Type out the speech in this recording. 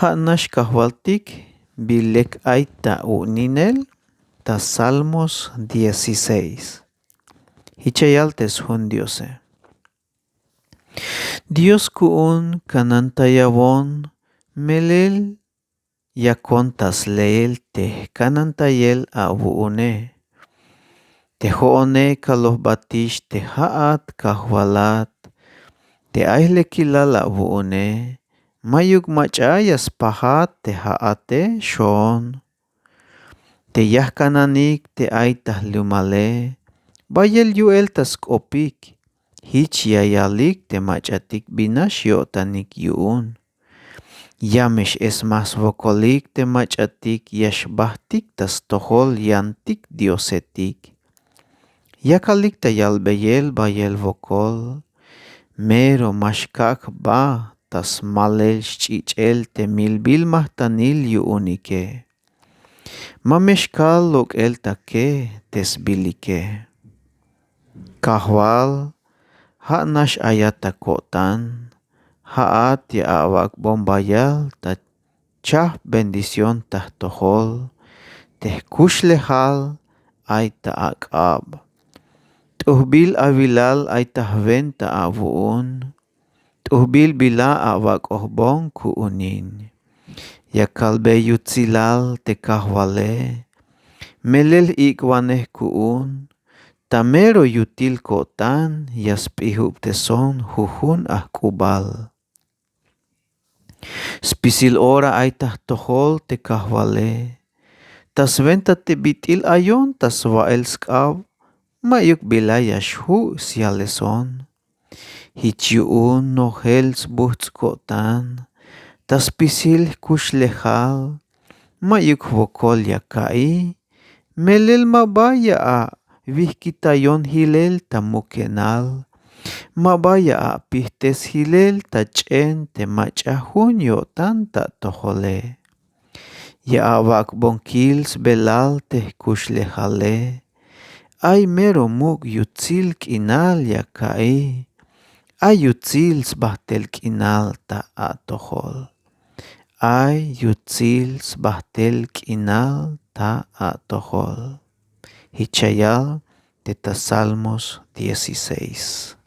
Ha'nax kahwaltik bilek aita uninel ta Salmos 16. Hichayaltes hundiose. Dios ku'un kanantayawon melel yakontas leel te kanantayel abu'une. Te ho'one kaloh batish te ha'at kahwalat te aile kilal abu'une. Mayuk mach'ayas pahat te ha'ate shon. Te yahkananik te aitah lumale. Bayel yuel tas kopik. Hich yayalik te mach'atik binash yo'tanik yu'un. Yamesh es mas vokolik te mach'atik yashbahtik tas tohol yantik diosetik. Yakalik te yalbeyel bayel vokol. Mero mashkak ba tas malel ch'ich'el te milbil mahtanil yu'unike. Mameshkal lok el take tesbilike. Kahwal ha'nash ayata kotan. Ha'at ya awak bombayal ta chah bendición tah tohol. Teh kushlehal aita ak'ab. Tuhbil avilal aitah venta avu'un. Tuhbil bila awak ohbong ku'unin. Yakalbe yutzilal te kahwale. Melel ikwaneh ku'un. Tamero yutil kotan yaspihub te son huhun ahkubal. Spisil ora aitah tohol te kahwale. Tas venta te bitil ayon tas wael skab. Mayuk bilayash hu sialeson. Hichiun nohels buhts kotan. Tas pisil kushlehal. Mayuk vokol yakai. Melel mabaya a vihkitayon hilel tamukenal. Mabaya a pihtes hilel tach'en te mach'ahun yo'tan ta tohole. Ya awak bonkils belal te kushlehale. Ay mero muk yutzil k'inal yakai. Ay yutzil sbahtel k'inal ta a tohol. Ay yutzil sbahtel k'inal ta a tohol. Hichayal de Salmos 16.